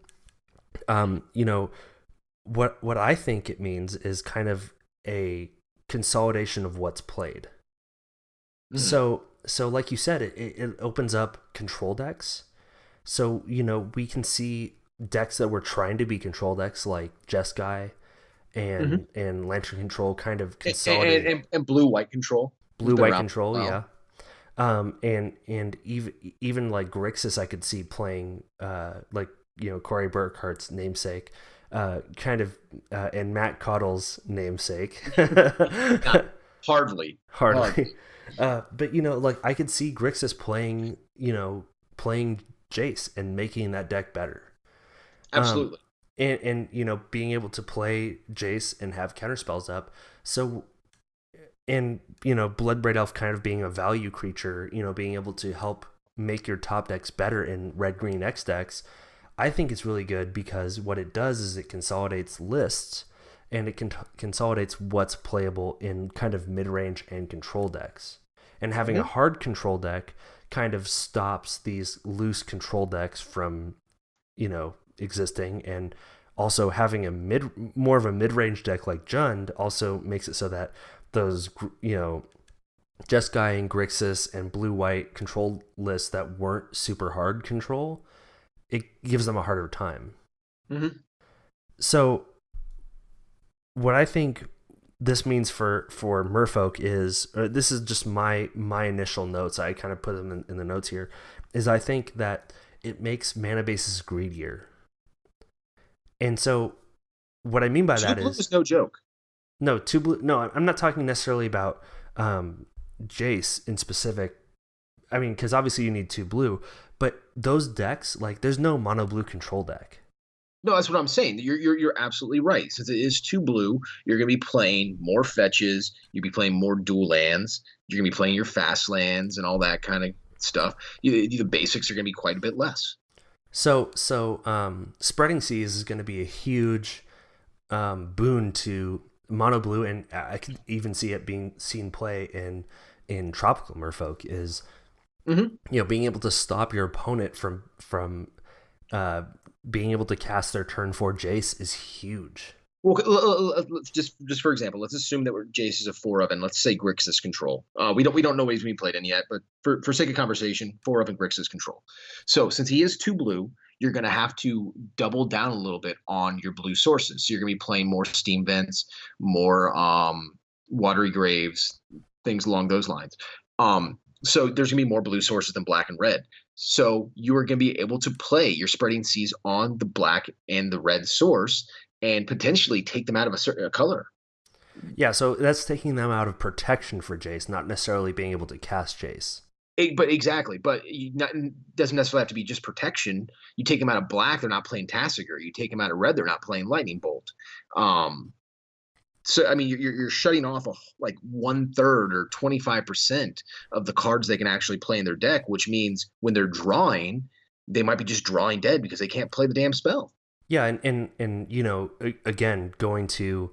What I think it means is kind of a consolidation of what's played. So like you said, it opens up control decks. So we can see decks that were trying to be control decks like Jeskai and Lantern Control kind of consolidate, and blue white control. Blue white control, well. Yeah. And even like Grixis, I could see playing Corey Burkhart's namesake, kind of, and Matt Cottle's namesake. Hardly. But I could see Grixis playing Jace and making that deck better. Absolutely. And being able to play Jace and have counterspells up. So, and Bloodbraid Elf kind of being a value creature, being able to help make your top decks better in red green X decks. I think it's really good because what it does is it consolidates lists, and it consolidates what's playable in kind of mid-range and control decks. And having a hard control deck kind of stops these loose control decks from, existing, and also having more of a mid-range deck like Jund also makes it so that those Jeskai and Grixis and blue-white control lists that weren't super hard control, it gives them a harder time. Mm-hmm. So what I think this means for Merfolk is, this is just my initial notes. I kind of put them in the notes here. Is I think that it makes mana bases greedier, and so what I mean by that is no joke. No, two blue. No, I'm not talking necessarily about Jace in specific. I mean, because obviously you need 2 blue, but those decks, like, there's no mono blue control deck. No, that's what I'm saying. You're absolutely right. Since it is 2 blue, you're going to be playing more fetches. You'll be playing more dual lands. You're going to be playing your fast lands and all that kind of stuff. The basics are going to be quite a bit less. So Spreading Seas is going to be a huge boon to mono blue, and I could even see it being seen play in Tropical Merfolk is, being able to stop your opponent from being able to cast their turn 4 Jace is huge. Well, just for example, let's assume that Jace is a 4 of, and let's say Grixis control. We don't know what he's being played in yet, but for sake of conversation, 4 of and Grixis control. So since he is 2 blue, you're going to have to double down a little bit on your blue sources. So you're going to be playing more Steam Vents, more Watery Graves, things along those lines. So there's going to be more blue sources than black and red. So you are going to be able to play your Spreading Seas on the black and the red source and potentially take them out of a certain color. Yeah, so that's taking them out of protection for Jace, not necessarily being able to cast Jace. But exactly. But doesn't necessarily have to be just protection. You take them out of black, they're not playing Tasigur. You take them out of red, they're not playing Lightning Bolt. So I mean, you're shutting off like 1/3 or 25% of the cards they can actually play in their deck, which means when they're drawing, they might be just drawing dead because they can't play the damn spell. Yeah, and again, going to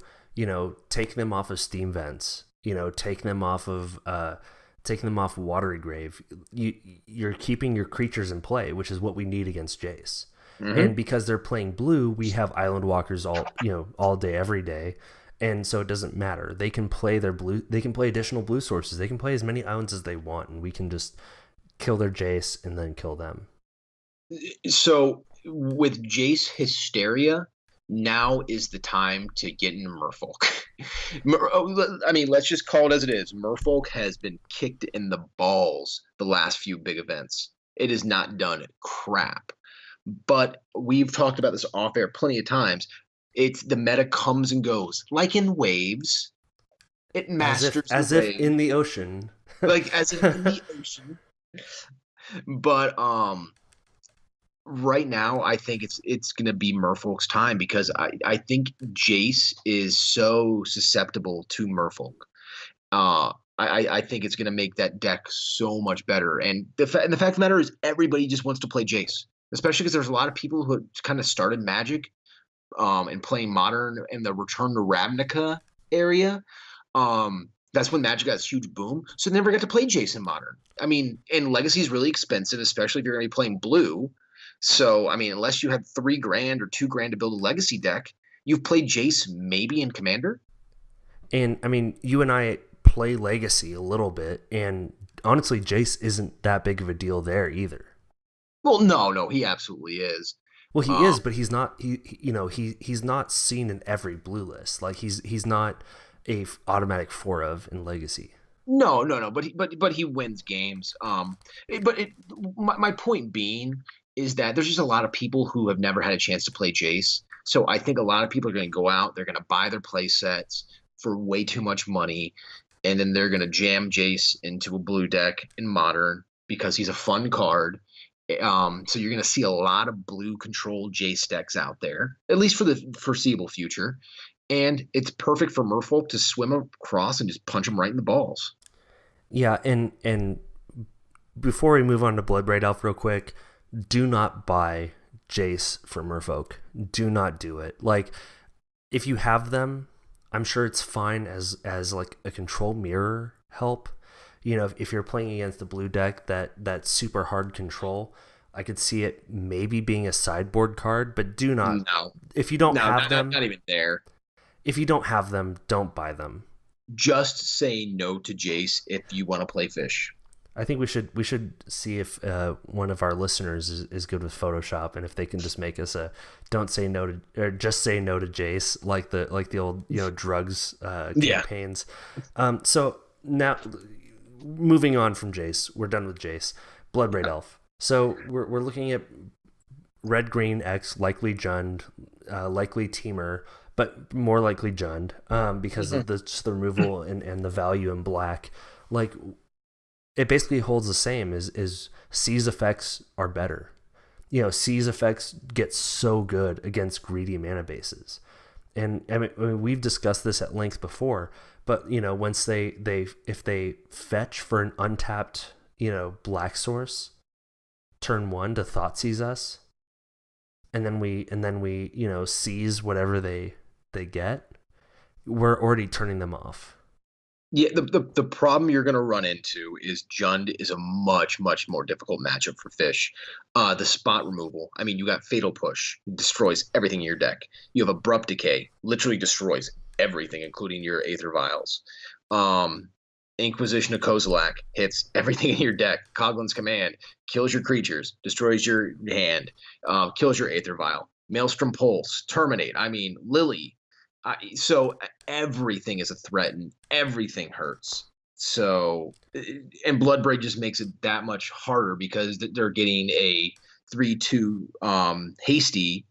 taking them off of Steam Vents, taking them off of Watery Grave. You're keeping your creatures in play, which is what we need against Jace. Mm-hmm. And because they're playing blue, we have Island Walkers all day, every day. And so it doesn't matter. They can play their blue. They can play additional blue sources. They can play as many islands as they want, and we can just kill their Jace and then kill them. So with Jace Hysteria, now is the time to get into Merfolk. I mean, let's just call it as it is. Merfolk has been kicked in the balls the last few big events. It has not done crap. But we've talked about this off air plenty of times. It's the meta comes and goes, like in waves. It masters as if in the ocean, like as if in the ocean. But right now, I think it's going to be Merfolk's time because I think Jace is so susceptible to Merfolk. I think it's going to make that deck so much better. And the fact of the matter is, everybody just wants to play Jace, especially because there's a lot of people who kind of started Magic. And playing Modern in the Return to Ravnica area. That's when Magic got this huge boom. So they never got to play Jace in Modern. I mean, and Legacy is really expensive, especially if you're going to be playing blue. So, I mean, unless you had $3,000 or $2,000 to build a Legacy deck, you've played Jace maybe in Commander. And, I mean, you and I play Legacy a little bit, and honestly, Jace isn't that big of a deal there either. Well, no, he absolutely is. Well, he is, but he's not. He's not seen in every blue list. Like he's not a automatic 4 of in Legacy. No. But he wins games. My point being is that there's just a lot of people who have never had a chance to play Jace. So I think a lot of people are going to go out. They're going to buy their play sets for way too much money, and then they're going to jam Jace into a blue deck in Modern because he's a fun card. So you're going to see a lot of blue controlled Jace decks out there, at least for the foreseeable future. And it's perfect for Merfolk to swim across and just punch them right in the balls. Yeah, and before we move on to Bloodbraid Elf real quick, do not buy Jace for Merfolk. Do not do it. Like, if you have them, I'm sure it's fine as like a control mirror help. If you're playing against a blue deck that's super hard control, I could see it maybe being a sideboard card, but do not. No. If you don't have them, not even there. If you don't have them, don't buy them. just say no to Jace if you want to play Fish. I think we should see if one of our listeners is good with Photoshop, and if they can just make us a don't say no to, or just say no to Jace, like the old drugs Yeah. campaigns. So now moving on from Jace, we're done with Jace. Bloodbraid Elf. So we're looking at red green X, likely Jund, likely Teamer, but more likely Jund, because of the removal and the value in black. Like, it basically holds the same. Is C's effects are better. C's effects get so good against greedy mana bases, and I mean we've discussed this at length before. But once if they fetch for an untapped black source, turn 1 to Thoughtseize us, and then we seize whatever they get, we're already turning them off. Yeah, the problem you're going to run into is Jund is a much, much more difficult matchup for Fish. The spot removal. I mean, you got Fatal Push, destroys everything in your deck. You have Abrupt Decay, literally destroys everything, including your Aether Vials. Inquisition of Kozilek hits everything in your deck. Coglin's Command kills your creatures, destroys your hand, kills your Aether Vial. Maelstrom Pulse, Terminate. I mean, Lily. So everything is a threat and everything hurts. So, and Bloodbraid just makes it that much harder because they're getting a 3/2 hasty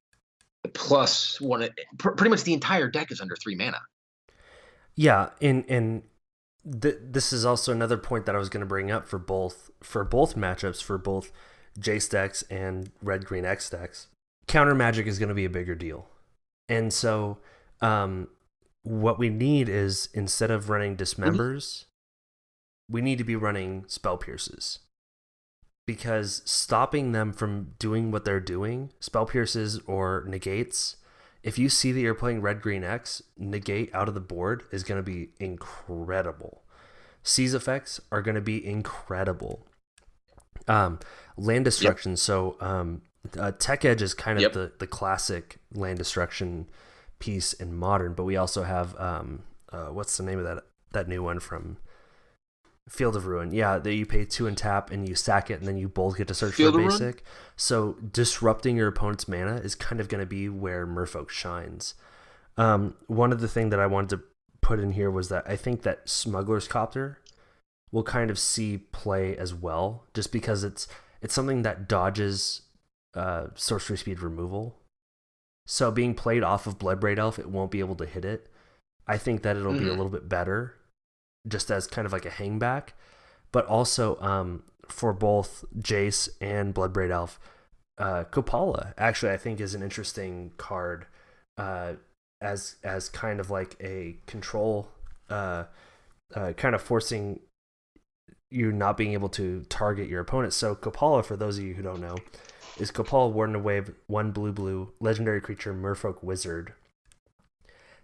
plus one. Pretty much the entire deck is under 3 mana. Yeah, and this is also another point that I was going to bring up for both matchups, for both Jace decks and red green X decks. Counter magic is going to be a bigger deal, and so. What we need is, instead of running Dismembers, we need to be running Spell Pierces. Because stopping them from doing what they're doing, Spell Pierces or Negates, if you see that you're playing Red Green X, Negate out of the board is going to be incredible. Seize effects are going to be incredible. Land Destruction, so Tech Edge is kind of the classic land destruction piece in Modern, but we also have what's the name of that new one from Field of Ruin? Yeah, that you pay 2 and tap and you sack it, and then you both get to search for a basic. So disrupting your opponent's mana is kind of going to be where Merfolk shines. One of the things that I wanted to put in here was that I think that Smuggler's Copter will kind of see play as well, just because it's something that dodges sorcery speed removal. So being played off of Bloodbraid Elf, it won't be able to hit it. I think that it'll be a little bit better, just as kind of like a hangback. But also for both Jace and Bloodbraid Elf, Kopala actually I think is an interesting card as kind of like a control, kind of forcing you not being able to target your opponent. So Kopala, for those of you who don't know, is Kopala, Warden of Wave, 1 blue, legendary creature, Merfolk Wizard.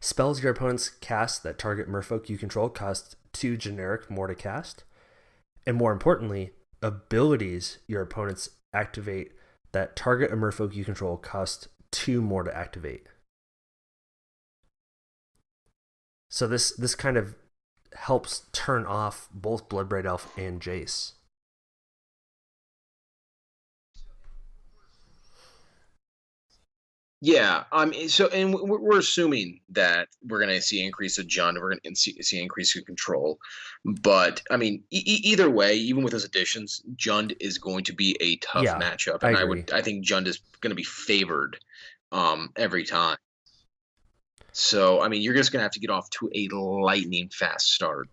Spells your opponents cast that target Merfolk you control cost 2 generic more to cast. And more importantly, abilities your opponents activate that target a Merfolk you control cost 2 more to activate. So this kind of helps turn off both Bloodbraid Elf and Jace. Yeah, so and we're assuming that we're going to see increase of Jund, we're going to see increase of control, but I mean, either way, even with those additions, Jund is going to be a tough matchup, and I think Jund is going to be favored every time. So I mean, you're just going to have to get off to a lightning fast start,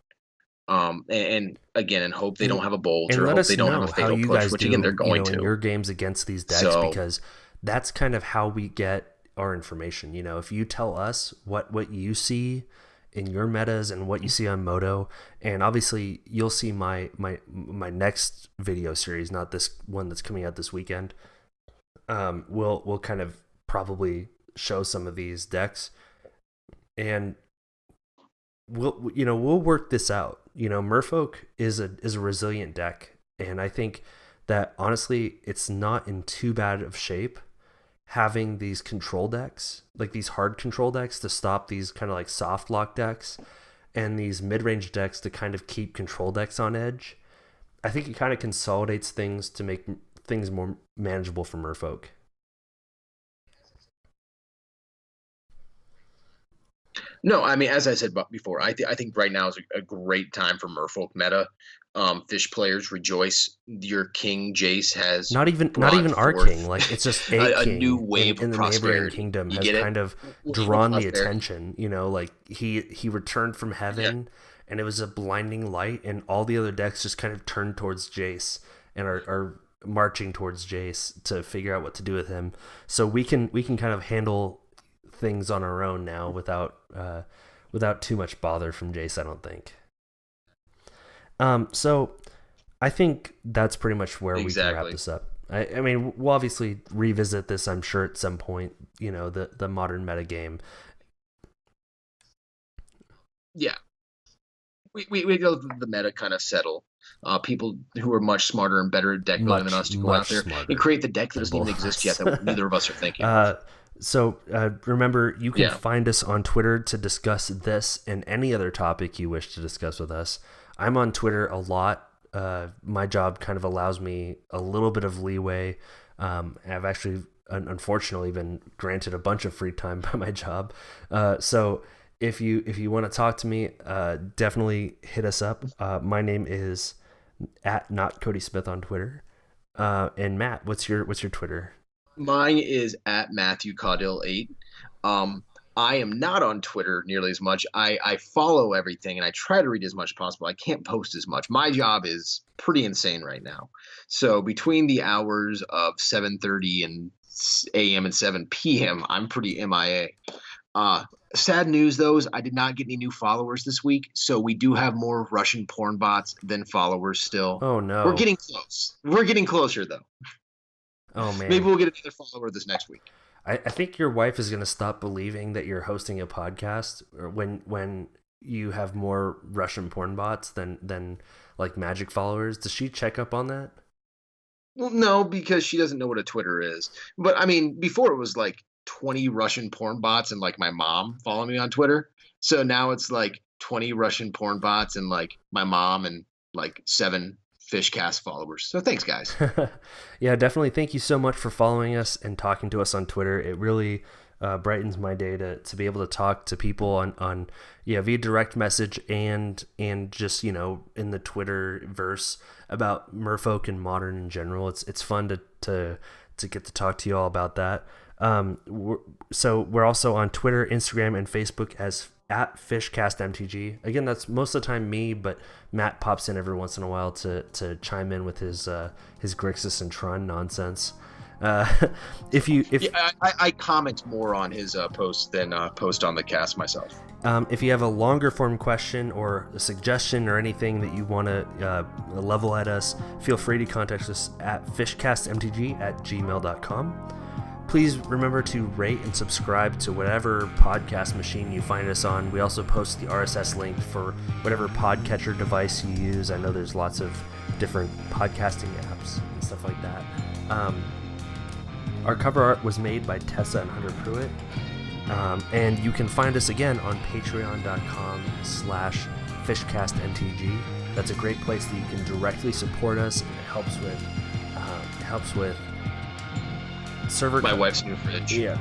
and again, and hope they don't have a bolt, or hope they don't have a fatal push, which again they're going to in your games against these decks, because that's kind of how we get our information. If you tell us what you see in your metas and what you see on Moto, and obviously you'll see my next video series, not this one that's coming out this weekend. We'll kind of probably show some of these decks, and we'll work this out. Merfolk is a resilient deck, and I think that honestly it's not in too bad of shape having these control decks, like these hard control decks, to stop these kind of like soft lock decks. and these mid-range decks to kind of keep control decks on edge, I think it kind of consolidates things to make things more manageable for Merfolk. No, I mean, as I said before, I think right now is a great time for Merfolk meta. Fish players rejoice. Your King Jace has not even our king. Like, it's just a king new wave in of the prosperity. neighboring kingdom You has get it? kind of drawn the attention. You know, like he returned from heaven, and it was a blinding light, and all the other decks just kind of turned towards Jace and are marching towards Jace to figure out what to do with him. So we can kind of handle things on our own now without too much bother from Jace, I don't think. So I think that's pretty much where we can wrap this up. I mean, we'll obviously revisit this, I'm sure, at some point, you know, the modern meta game. Yeah. We go the meta kind of settle. People who are much smarter and better at deck building than us to go out there and create the deck that doesn't even exist yet that neither of us are thinking. So remember, you can find us on Twitter to discuss this and any other topic you wish to discuss with us. I'm on Twitter a lot. My job kind of allows me a little bit of leeway. I've actually, unfortunately, been granted a bunch of free time by my job. So if you want to talk to me, definitely hit us up. My name is @NotCodySmith on Twitter. And Matt, what's your Twitter? Mine is @MatthewCaudill8. I am not on Twitter nearly as much. I follow everything and I try to read as much as possible. I can't post as much. My job is pretty insane right now. So between the hours of 7:30 a.m. and 7 p.m., I'm pretty MIA. Sad news, though, is I did not get any new followers this week. So we do have more Russian porn bots than followers still. Oh, no. We're getting close. We're getting closer, though. Oh, man. Maybe we'll get another follower this next week. I think your wife is going to stop believing that you're hosting a podcast when you have more Russian porn bots than like Magic followers. Does she check up on that? Well, no, because she doesn't know what a Twitter is. But I mean, before it was like 20 Russian porn bots and like my mom following me on Twitter. So now it's like 20 Russian porn bots and like my mom and like 7 Fishcast followers. So thanks, guys. Yeah, definitely. Thank you so much for following us and talking to us on Twitter. It really brightens my day to be able to talk to people on via direct message and just, you know, in the Twitter verse about Merfolk and Modern in general. It's fun to get to talk to you all about that. So we're also on Twitter, Instagram, and Facebook as @FishcastMTG. Again, that's most of the time me, but Matt pops in every once in a while to chime in with his Grixis and Tron nonsense. I comment more on his posts than post on the cast myself. If you have a longer form question or a suggestion or anything that you want to level at us, feel free to contact us at fishcastmtg@gmail.com. Please remember to rate and subscribe to whatever podcast machine you find us on. We also post the RSS link for whatever podcatcher device you use. I know there's lots of different podcasting apps and stuff like that. Our cover art was made by Tessa and Hunter Pruitt. And you can find us again on patreon.com/fishcastmtg. That's a great place that you can directly support us. And it helps with server. My wife's new fridge. Yeah,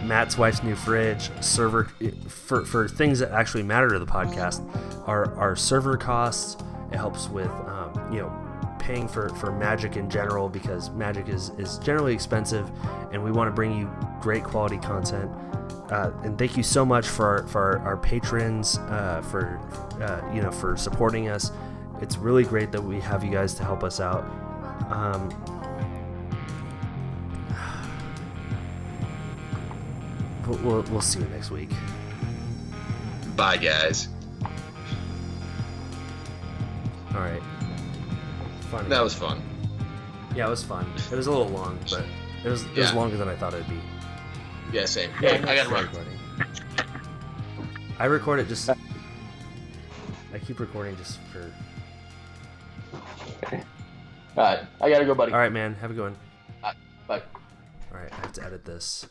Matt's wife's new fridge. Server for things that actually matter to the podcast. Our server costs. It helps with paying for Magic in general, because Magic is generally expensive, and we want to bring you great quality content. And thank you so much for our patrons for supporting us. It's really great that we have you guys to help us out. We'll see you next week. Bye, guys. All right. Fun. That was fun. Yeah, it was fun. It was a little long, but it was longer than I thought it'd be. Yeah, same. Hey, I got recording. I record it just. I keep recording just for. All right, I gotta go, buddy. All right, man. Have a good one. Bye. All right, I have to edit this.